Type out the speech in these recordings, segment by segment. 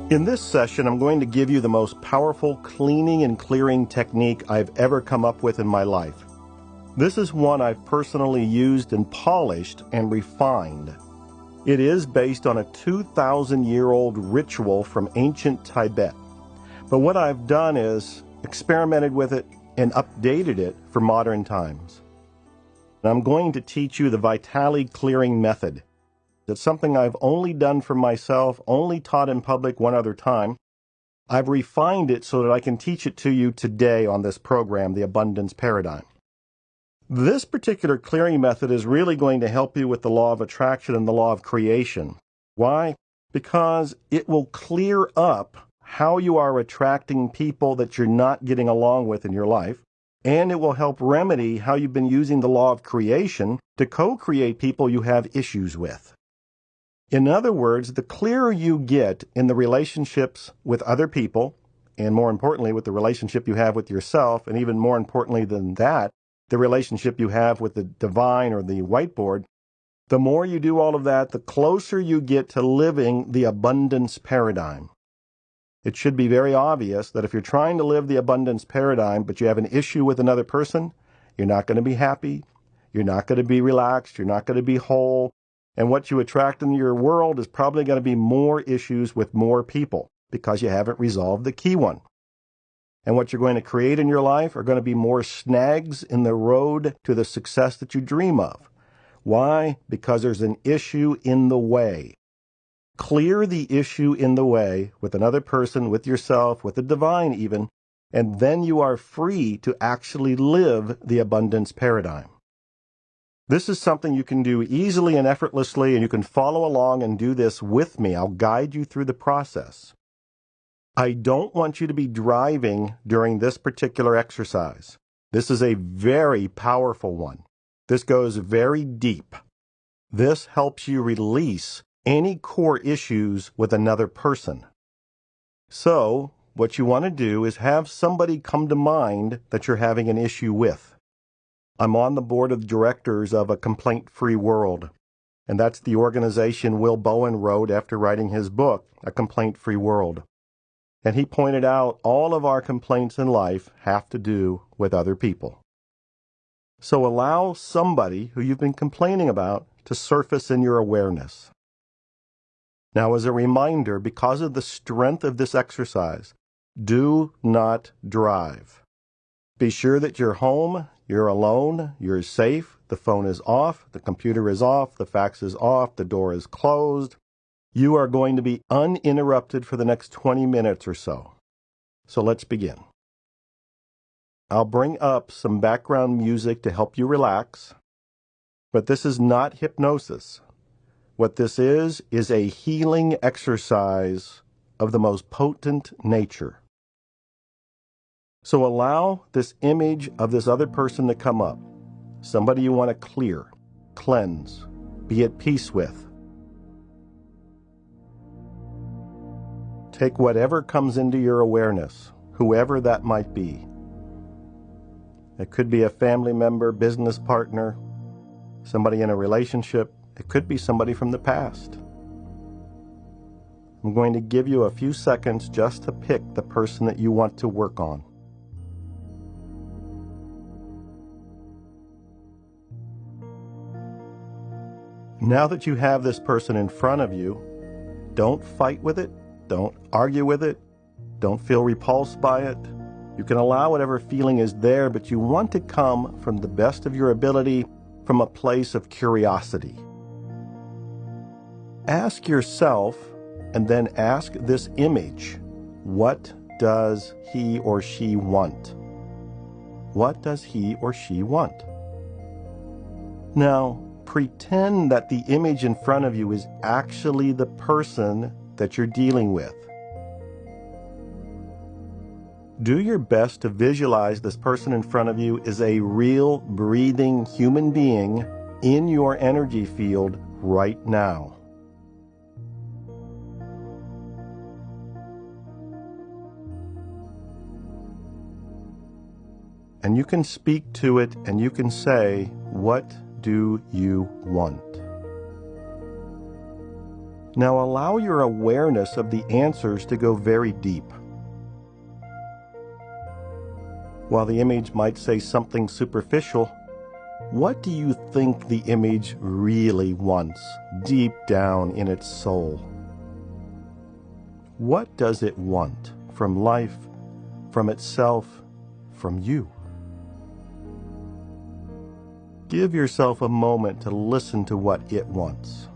In this session, I'm going to give you the most powerful cleaning and clearing technique I've ever come up with in my life. This is one I've personally used and polished and refined. It is based on a 2,000-year-old ritual from ancient Tibet. But what I've done is experimented with it and updated it for modern times. I'm going to teach you the Vitale clearing method. It's something I've only done for myself, only taught in public one other time. I've refined it so that I can teach it to you today on this program, The Abundance Paradigm. This particular clearing method is really going to help you with the law of attraction and the law of creation. Why? Because it will clear up how you are attracting people that you're not getting along with in your life, and it will help remedy how you've been using the law of creation to co-create people you have issues with. In other words, the clearer you get in the relationships with other people, and more importantly, with the relationship you have with yourself, and even more importantly than that, the relationship you have with the divine or the whiteboard, the more you do all of that, the closer you get to living the abundance paradigm. It should be very obvious that if you're trying to live the abundance paradigm, but you have an issue with another person, you're not going to be happy, you're not going to be relaxed, you're not going to be whole, and what you attract in your world is probably going to be more issues with more people because you haven't resolved the key one. And what you're going to create in your life are going to be more snags in the road to the success that you dream of. Why? Because there's an issue in the way. Clear the issue in the way with another person, with yourself, with the divine even, and then you are free to actually live the abundance paradigm. This is something you can do easily and effortlessly, and you can follow along and do this with me. I'll guide you through the process. I don't want you to be driving during this particular exercise. This is a very powerful one. This goes very deep. This helps you release any core issues with another person. So, what you want to do is have somebody come to mind that you're having an issue with. I'm on the board of directors of A Complaint-Free World, and that's the organization Will Bowen wrote after writing his book, A Complaint-Free World. And he pointed out all of our complaints in life have to do with other people. So allow somebody who you've been complaining about to surface in your awareness. Now, as a reminder, because of the strength of this exercise, do not drive. Be sure that you're home, you're alone, you're safe, the phone is off, the computer is off, the fax is off, the door is closed. You are going to be uninterrupted for the next 20 minutes or so. So let's begin. I'll bring up some background music to help you relax, but this is not hypnosis. What this is a healing exercise of the most potent nature. So allow this image of this other person to come up, somebody you want to clear, cleanse, be at peace with. Take whatever comes into your awareness, whoever that might be. It could be a family member, business partner, somebody in a relationship. It could be somebody from the past. I'm going to give you a few seconds just to pick the person that you want to work on. Now that you have this person in front of you, don't fight with it, don't argue with it, don't feel repulsed by it. You can allow whatever feeling is there, but you want to come from the best of your ability, from a place of curiosity. Ask yourself, and then ask this image, what does he or she want? What does he or she want? Now, pretend that the image in front of you is actually the person that you're dealing with. Do your best to visualize this person in front of you is a real, breathing human being in your energy field right now. And you can speak to it and you can say, what do you want? Now allow your awareness of the answers to go very deep. While the image might say something superficial, what do you think the image really wants deep down in its soul? What does it want from life, from itself, from you? Give yourself a moment to listen to what it wants.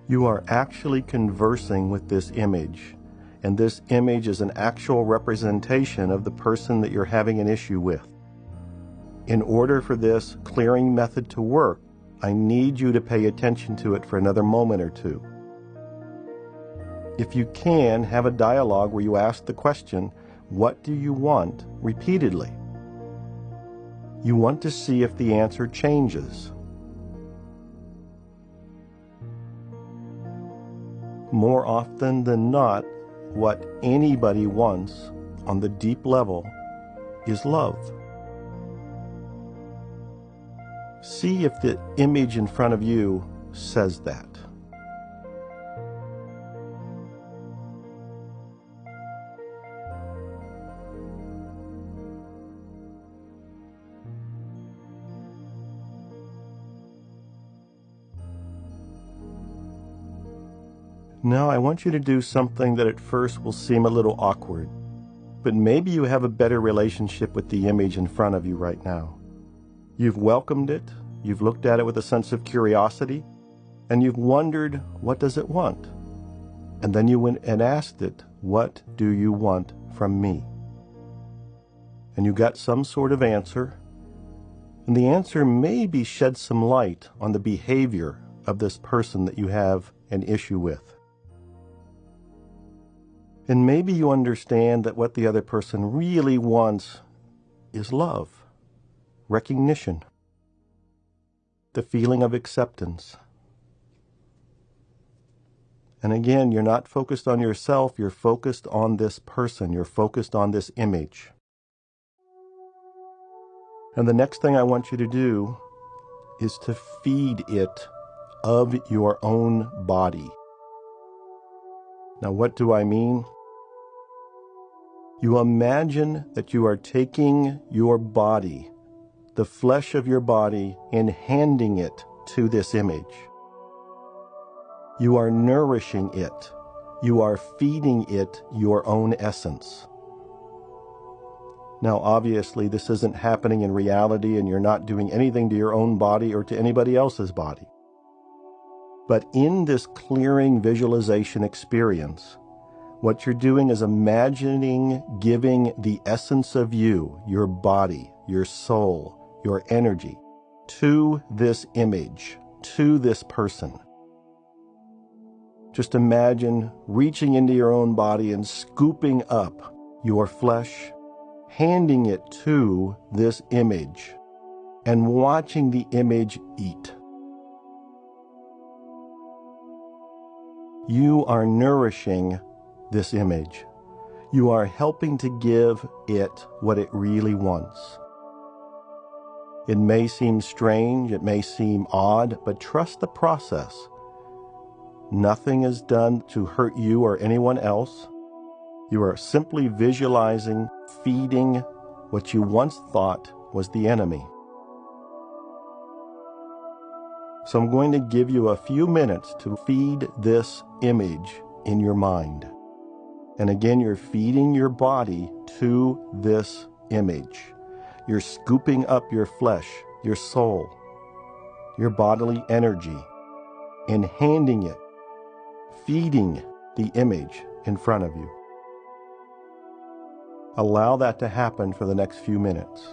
You are actually conversing with this image, and this image is an actual representation of the person that you're having an issue with. In order for this clearing method to work, I need you to pay attention to it for another moment or two. If you can, have a dialogue where you ask the question, "What do you want?" repeatedly. You want to see if the answer changes. More often than not, what anybody wants on the deep level is love. See if the image in front of you says that. Now I want you to do something that at first will seem a little awkward, but maybe you have a better relationship with the image in front of you right now. You've welcomed it, you've looked at it with a sense of curiosity, and you've wondered, what does it want? And then you went and asked it, what do you want from me? And you got some sort of answer, and the answer maybe shed some light on the behavior of this person that you have an issue with. And maybe you understand that what the other person really wants is love, recognition, the feeling of acceptance. And again, you're not focused on yourself, you're focused on this person, you're focused on this image. And the next thing I want you to do is to feed it of your own body. Now, what do I mean? You imagine that you are taking your body, the flesh of your body, and handing it to this image. You are nourishing it. You are feeding it your own essence. Now, obviously, this isn't happening in reality, and you're not doing anything to your own body or to anybody else's body. But in this clearing visualization experience, what you're doing is imagining giving the essence of you, your body, your soul, your energy, to this image, to this person. Just imagine reaching into your own body and scooping up your flesh, handing it to this image, and watching the image eat. You are nourishing this image. You are helping to give it what it really wants. It may seem strange, it may seem odd, but trust the process. Nothing is done to hurt you or anyone else. You are simply visualizing, feeding what you once thought was the enemy. So I'm going to give you a few minutes to feed this image in your mind. And again, you're feeding your body to this image. You're scooping up your flesh, your soul, your bodily energy, and handing it, feeding the image in front of you. Allow that to happen for the next few minutes.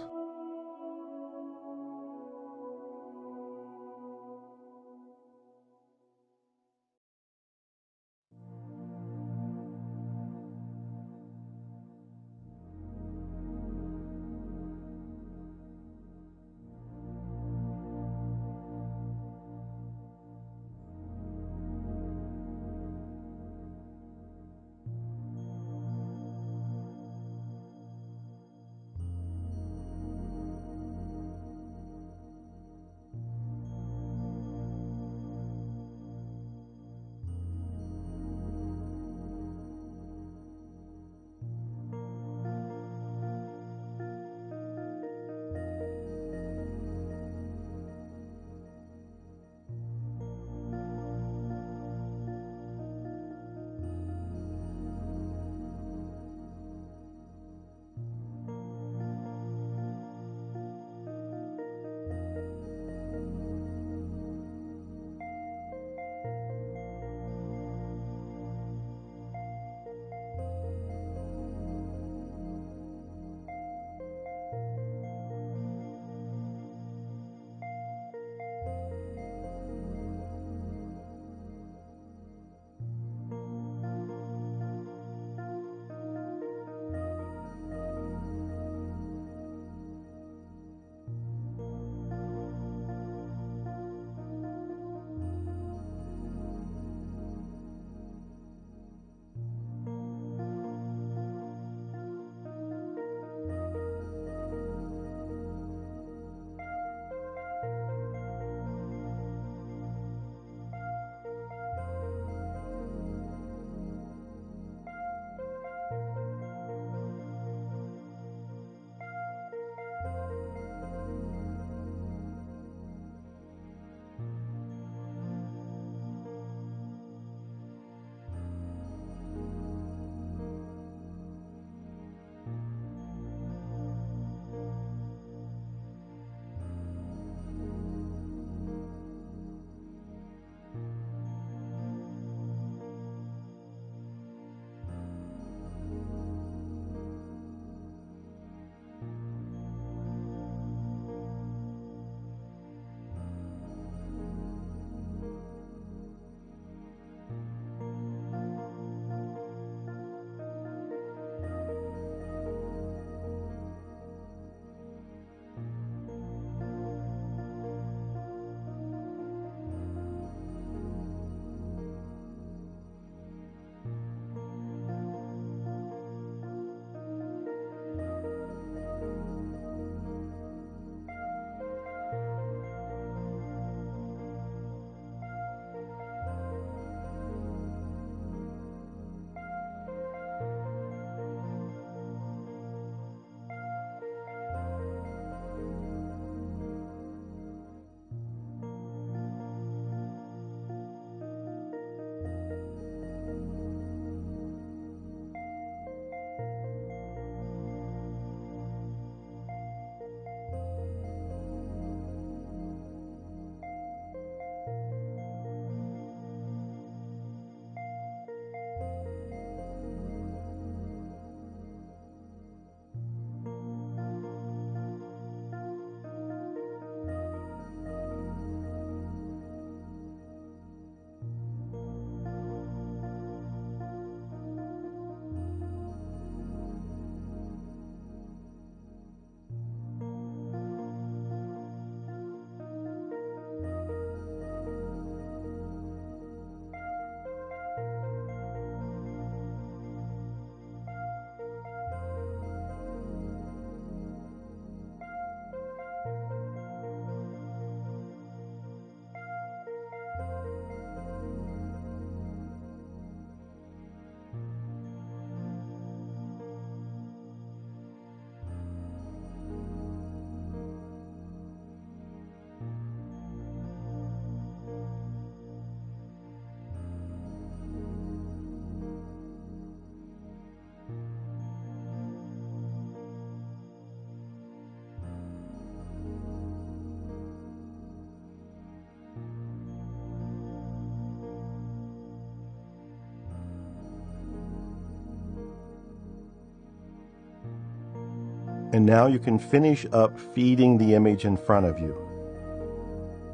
And now you can finish up feeding the image in front of you.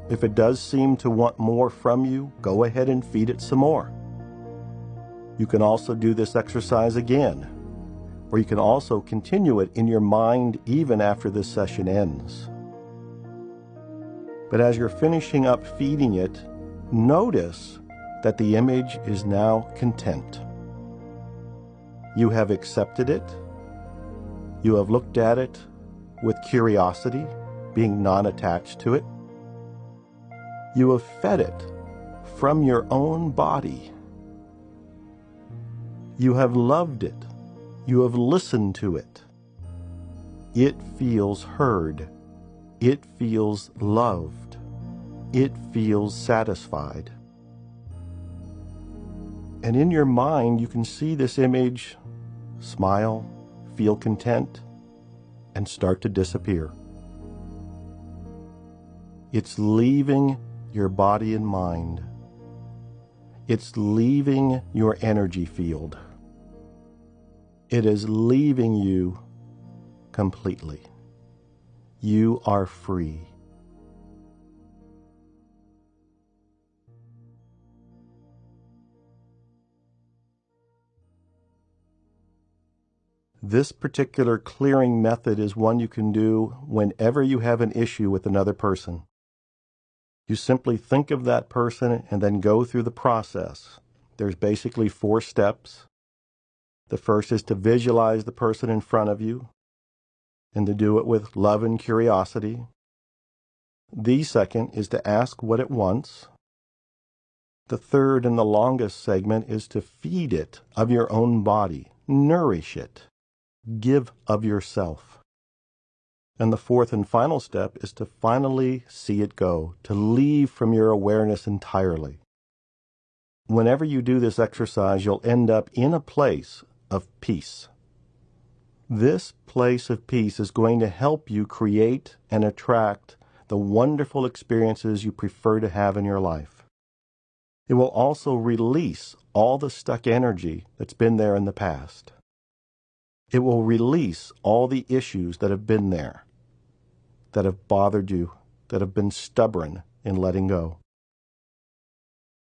If it does seem to want more from you, go ahead and feed it some more. You can also do this exercise again, or you can also continue it in your mind even after this session ends. But as you're finishing up feeding it, notice that the image is now content. You have accepted it. You have looked at it with curiosity, being non-attached to it. You have fed it from your own body. You have loved it. You have listened to it. It feels heard. It feels loved. It feels satisfied. And in your mind, you can see this image smile, feel content, and start to disappear. It's leaving your body and mind. It's leaving your energy field. It is leaving you completely. You are free. This particular clearing method is one you can do whenever you have an issue with another person. You simply think of that person and then go through the process. There's basically 4 steps. The first is to visualize the person in front of you and to do it with love and curiosity. The second is to ask what it wants. The third and the longest segment is to feed it of your own body, nourish it, give of yourself. And the fourth and final step is to finally see it go, to leave from your awareness entirely. Whenever you do this exercise, you'll end up in a place of peace. This place of peace is going to help you create and attract the wonderful experiences you prefer to have in your life. It will also release all the stuck energy that's been there in the past. It will release all the issues that have been there, that have bothered you, that have been stubborn in letting go.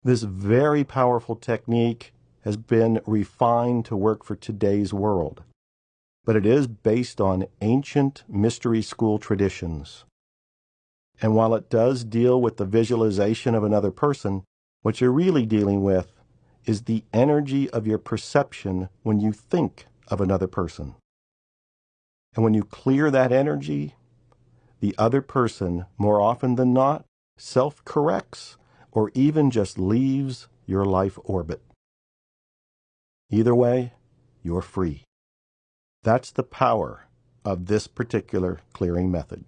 This very powerful technique has been refined to work for today's world, but it is based on ancient mystery school traditions. And while it does deal with the visualization of another person, what you're really dealing with is the energy of your perception when you think of another person. And when you clear that energy, the other person, more often than not, self-corrects or even just leaves your life orbit. Either way, you're free. That's the power of this particular clearing method.